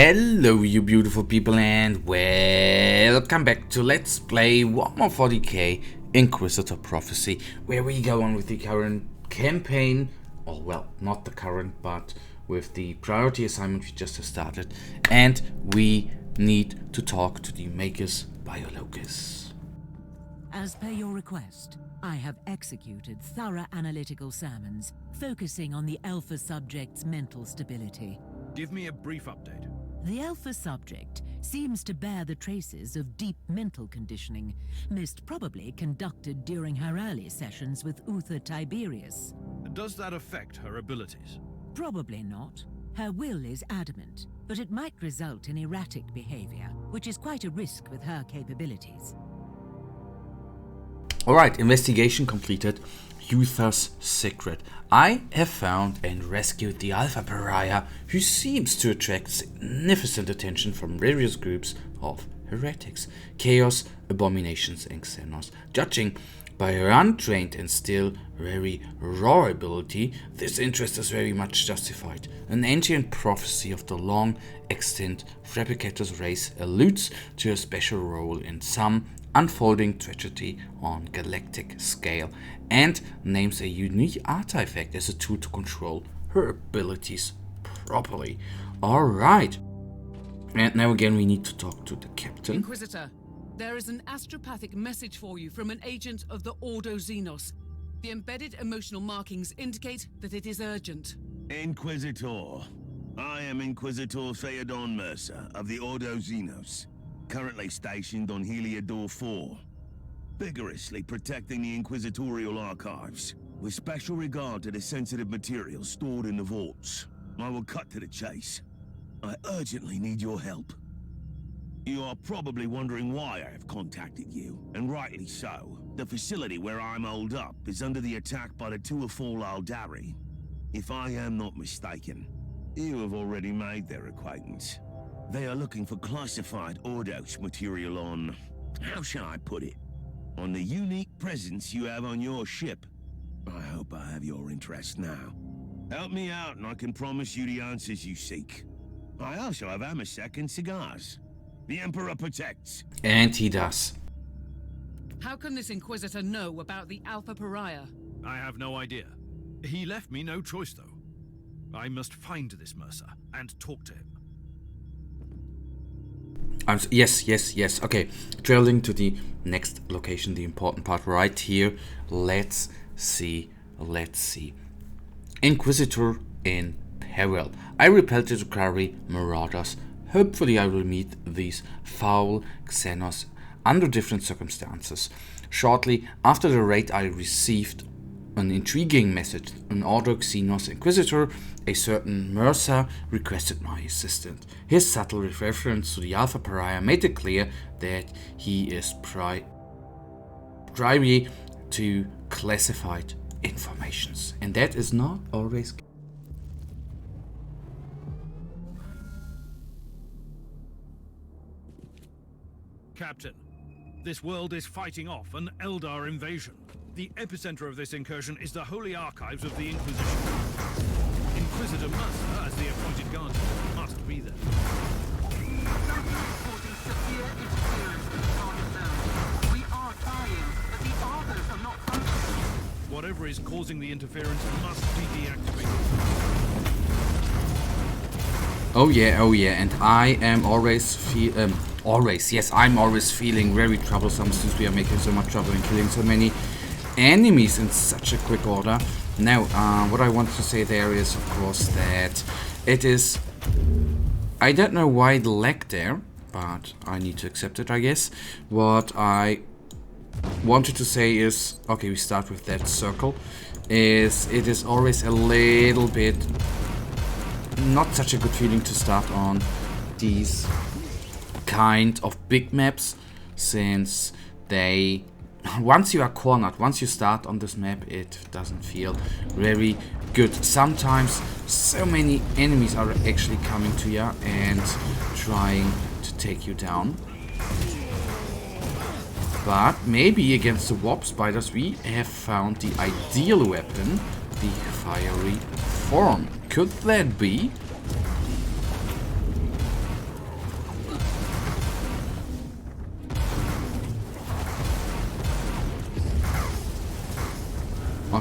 Hello you beautiful people and welcome back to Let's Play Warhammer 40k Inquisitor Prophecy, where we go on with the current campaign, or well, not the current, but with the priority assignment we just have started, and we need to talk to the Magus Biolocus. As per your request, I have executed thorough analytical sermons, focusing on the Alpha subject's mental stability. Give me a brief update. The Alpha subject seems to bear the traces of deep mental conditioning, most probably conducted during her early sessions with Uther Tiberius. Does that affect her abilities? Probably not. Her will is adamant, but it might result in erratic behavior, which is quite a risk with her capabilities. Alright, investigation completed. Uther's secret. I have found and rescued the Alpha Pariah, who seems to attract significant attention from various groups of heretics, chaos, abominations, and xenos. Judging by her untrained and still very raw ability, this interest is very much justified. An ancient prophecy of the long extinct Replicator's race alludes to a special role in some unfolding tragedy on galactic scale, and names a unique artifact as a tool to control her abilities properly. Alright, and now again we need to talk to the captain. Inquisitor, there is an astropathic message for you from an agent of the Ordo Xenos. The embedded emotional markings indicate that it is urgent. Inquisitor, I am Inquisitor Theodon Mercer of the Ordo Xenos, currently stationed on Heliodor 4, vigorously protecting the Inquisitorial archives, with special regard to the sensitive materials stored in the vaults. I will cut to the chase. I urgently need your help. You are probably wondering why I have contacted you, and rightly so. The facility where I'm holed up is under the attack by the Tuathal Aldari. If I am not mistaken, you have already made their acquaintance. They are looking for classified Ordos material on, how shall I put it, on the unique presence you have on your ship. I hope I have your interest now. Help me out and I can promise you the answers you seek. I also have Amasek and cigars. The Emperor protects. And he does. How can this Inquisitor know about the Alpha Pariah? I have no idea. He left me no choice, though. I must find this Mercer and talk to him. Yes. Okay, traveling to the next location, the important part right here. Let's see. Inquisitor in Peril. I repelled the Drukhari marauders. Hopefully I will meet these foul xenos under different circumstances. Shortly after the raid I received an intriguing message. An Ordo Xenos Inquisitor, a certain Mercer, requested my assistance. His subtle reference to the Alpha Pariah made it clear that he is privy to classified informations, and that is not always. Captain, this world is fighting off an Eldar invasion. The epicenter of this incursion is the holy archives of the Inquisition. Inquisitor Mercer, as the appointed guardian, must be there. Reporting severe interference with the target zone. We are trying, but the Argos are not functioning. Whatever is causing the interference must be deactivated. Oh yeah, and I am always I'm always feeling very troublesome since we are making so much trouble and killing so many enemies in such a quick order. Now, what I want to say there is, of course, that it is... I don't know why the lag there, but I need to accept it, I guess. What I wanted to say is... Okay, we start with that circle. It is always a little bit... not such a good feeling to start on these kind of big maps, since they... Once you are cornered, once you start on this map, it doesn't feel very good. Sometimes so many enemies are actually coming to you and trying to take you down. But maybe against the warp spiders we have found the ideal weapon, the fiery form. Could that be?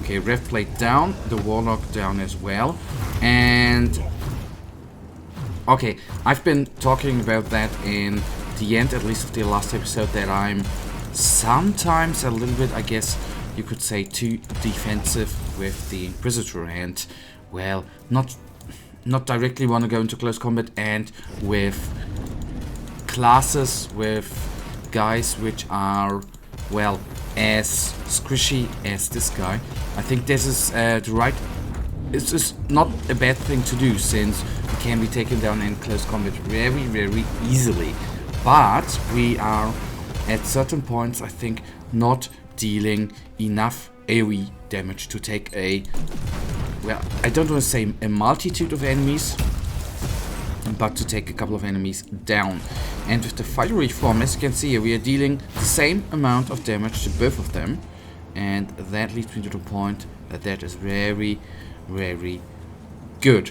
Okay, Rev Plate down, the Warlock down as well. And okay, I've been talking about that in the end, at least of the last episode, that I'm sometimes a little bit, I guess you could say, too defensive with the Inquisitor, and well, not directly want to go into close combat, and with classes, with guys which are, well, as squishy as this guy. I think this is the right... It's just not a bad thing to do, since we can be taken down in close combat very, very easily. But we are, at certain points, I think, not dealing enough AoE damage to take a... Well, I don't want to say a multitude of enemies, but to take a couple of enemies down. And with the Fiery Form, as you can see here, we are dealing the same amount of damage to both of them. And that leads me to the point that that is very, very good.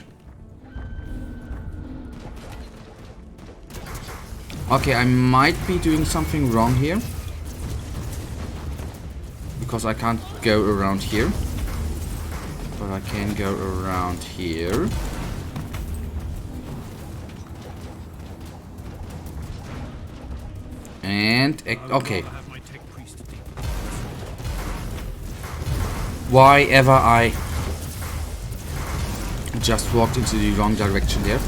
Okay, I might be doing something wrong here, because I can't go around here. But I can go around here. And okay. Why ever I just walked into the wrong direction there.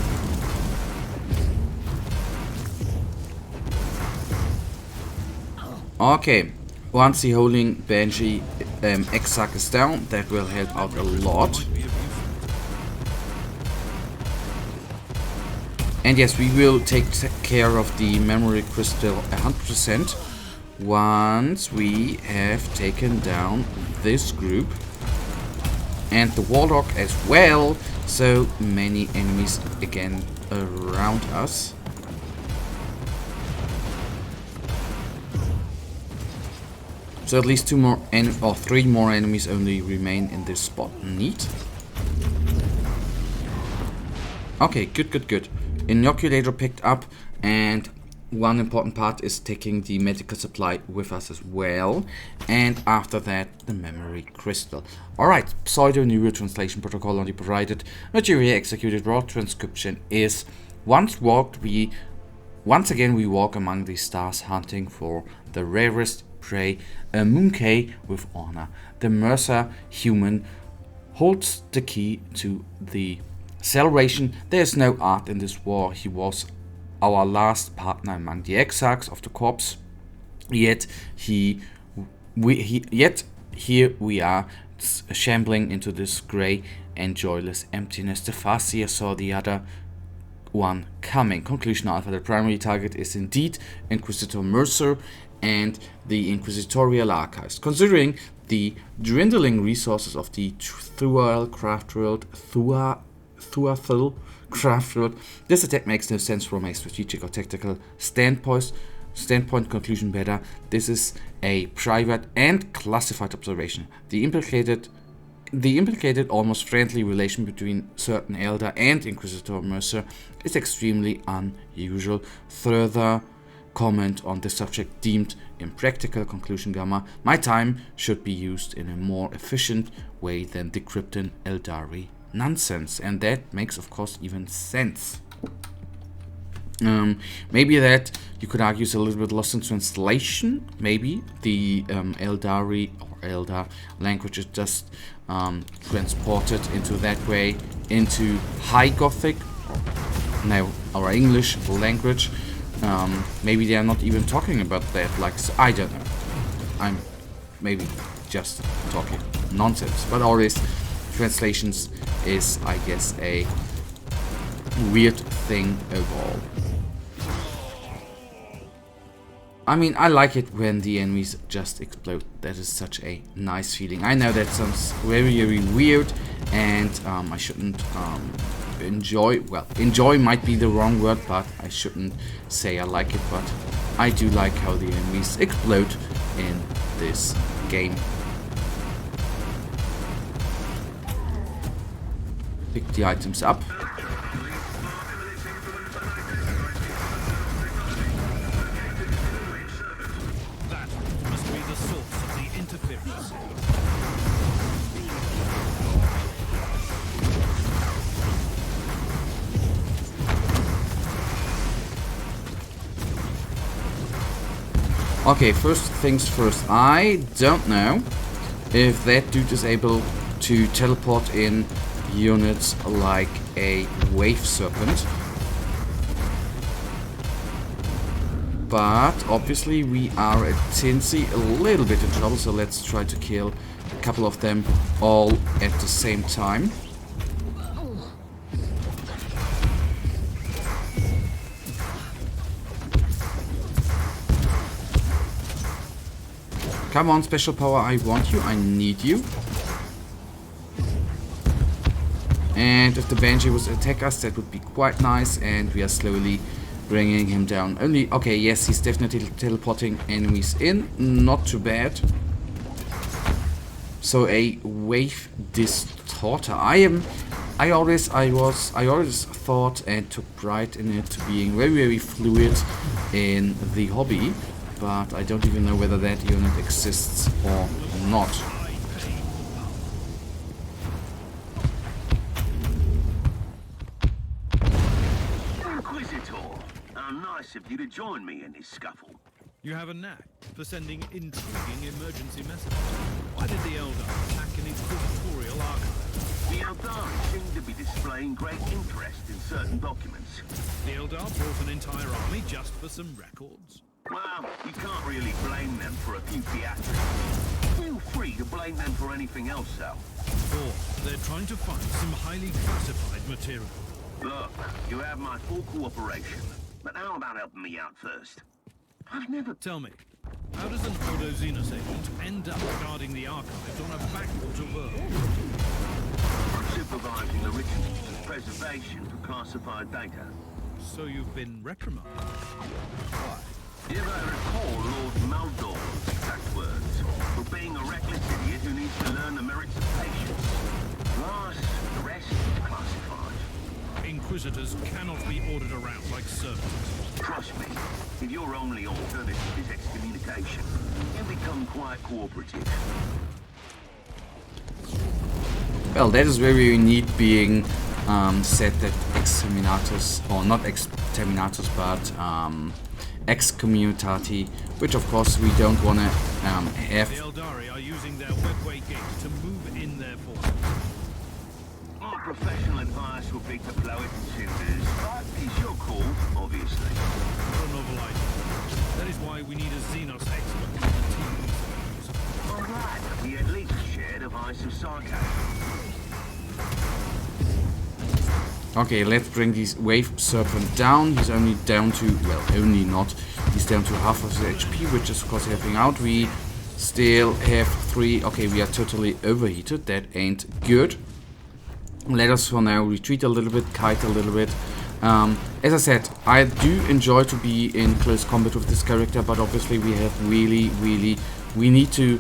Okay, once the holding Banshee Exarch is down, that will help out a lot. And yes, we will take care of the memory crystal 100% once we have taken down this group. And the Warlock as well. So many enemies again around us. So at least 3 more enemies only remain in this spot. Neat. Okay, good. Inoculator picked up, and one important part is taking the medical supply with us as well. And after that, the memory crystal. Alright, pseudo neural translation protocol on the provided material executed. Raw transcription is once again we walk among the stars hunting for the rarest prey, a mooncay with honor. The Mercer human holds the key to the celebration. There's no art in this war. He was our last partner among the exarchs of the corps. Yet here we are shambling into this grey and joyless emptiness. The Farseer saw the other one coming. Conclusion Alpha. The primary target is indeed Inquisitor Mercer and the Inquisitorial Archives. Considering the dwindling resources of the Thuathil craft world, this attack makes no sense from a strategic or tactical standpoint. Conclusion better. This is a private and classified observation. The implicated almost friendly relation between certain Elder and Inquisitor Mercer is extremely unusual. Further comment on this subject deemed impractical. Conclusion Gamma. My time should be used in a more efficient way than decrypting Eldari nonsense. And that makes, of course, even sense. Maybe that you could argue is a little bit lost in translation. Maybe the Eldari or Eldar language is just transported into that way into High Gothic, now our English language. Maybe they are not even talking about that. Like, I don't know. I'm maybe just talking nonsense. But always, translations is, I guess, a weird thing overall. I mean, I like it when the enemies just explode. That is such a nice feeling. I know that sounds very, very weird, and I shouldn't enjoy. Well, enjoy might be the wrong word, but I shouldn't say I like it. But I do like how the enemies explode in this game. Pick the items up. Okay, first things first. I don't know if that dude is able to teleport in units like a wave serpent. But obviously we are at Tinsy a little bit in trouble, so let's try to kill a couple of them all at the same time. Come on, special power, I want you, I need you. And if the Banshee would attack us, that would be quite nice, and we are slowly bringing him down. Only, okay, yes, he's definitely teleporting enemies in, not too bad. So a wave distorter. I always thought and took pride in it being very, very fluid in the hobby, but I don't even know whether that unit exists or not. Inquisitor, how nice of you to join me in this scuffle. You have a knack for sending intriguing emergency messages. Why did the Eldar attack an inquisitorial archive? The Eldar seem to be displaying great interest in certain documents. The Eldar brought an entire army just for some records? Well, you can't really blame them for a few theatrics. Feel free to blame them for anything else, though. Or they're trying to find some highly classified material. Look, you have my full cooperation, but how about helping me out first? I've never... Tell me, how does an Odo-Xenos agent end up guarding the archives on a backwater world? I'm supervising the rituals and preservation for classified data. So you've been reprimanded? Why? If I recall Lord Maldor's exact words, for being a reckless idiot who needs to learn the merits of patience. Plus, the rest is classified. Inquisitors cannot be ordered around like servants. Trust me, if your only alternative is excommunication, you become quite cooperative. Well, that is very neat being said that exterminators, or not exterminators, but excommunicati, which of course we don't want to have. The Eldari are using their webway gate to move in their forces. Our professional advice will be to blow it in cinders, but it's your call, obviously. What a novel idea. That is why we need a Xenos expert in the team. I'm glad that we at least shared a vice of sarcasm. Okay, let's bring this wave serpent down. He's only down to, well, only not. He's down to half of the HP, which is of course helping out. We still have 3. Okay, we are totally overheated. That ain't good. Let us for now retreat a little bit, kite a little bit. As I said, I do enjoy to be in close combat with this character, but obviously we have we need to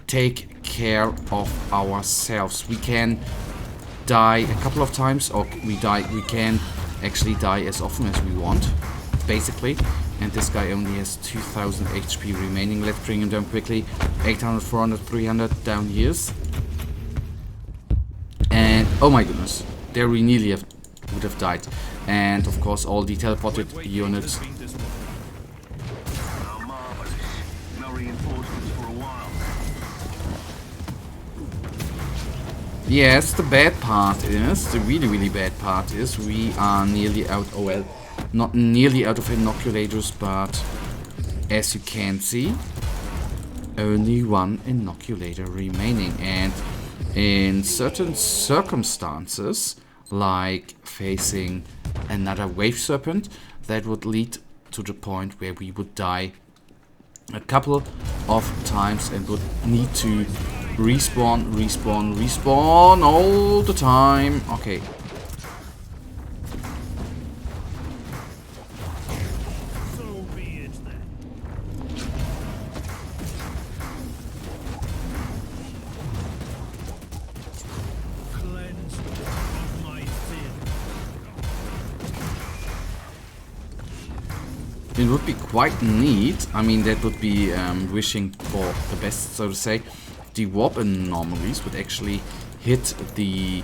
take care of ourselves. We can die a couple of times, or we can actually die as often as we want, basically. And this guy only has 2000 HP remaining. Let's bring him down quickly. 800, 400, 300 down he is. And oh my goodness, there we nearly would have died. And of course all the teleported units. Oh, marvelous. No reinforcements for a while. Yes, the bad part is, the really bad part is, we are nearly out, oh well, not nearly out of inoculators, but as you can see, only 1 inoculator remaining. And in certain circumstances, like facing another wave serpent, that would lead to the point where we would die a couple of times and would need to respawn all the time. Okay. So be it then. Cleansed of my sin. It would be quite neat. I mean, that would be wishing for the best, so to say. The warp anomalies would actually hit the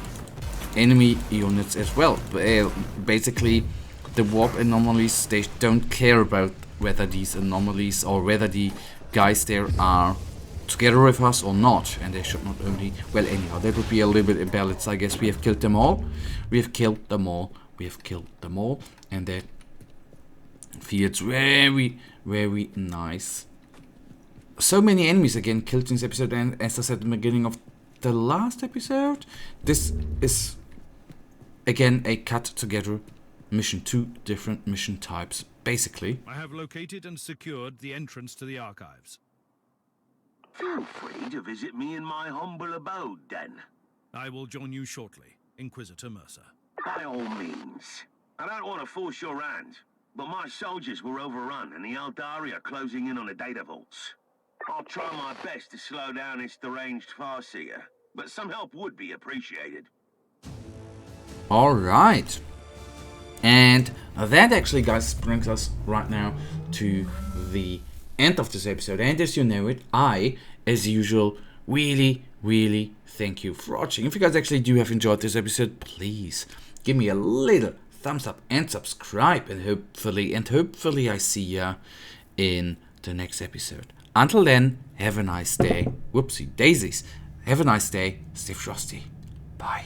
enemy units as well. Basically, the warp anomalies, they don't care about whether these anomalies or whether the guys there are together with us or not, and they should not only, well, anyhow, that would be a little bit imbalanced. I guess we have killed them all. We have killed them all. We have killed them all, and that feels very, very nice. So many enemies again killed in this episode, and as I said at the beginning of the last episode, this is again a cut together mission, 2 different mission types, basically. I have located and secured the entrance to the archives. Feel free to visit me in my humble abode, then. I will join you shortly, Inquisitor Mercer. By all means. I don't want to force your hand, but my soldiers were overrun and the Eldari are closing in on the data vaults. I'll try my best to slow down this deranged Farseer, but some help would be appreciated. Alright. And that actually, guys, brings us right now to the end of this episode. And as you know it, I, as usual, really, really thank you for watching. If you guys actually do have enjoyed this episode, please give me a little thumbs up and subscribe. And hopefully I see ya in the next episode. Until then, have a nice day. Whoopsie daisies. Have a nice day. Stay frosty. Bye.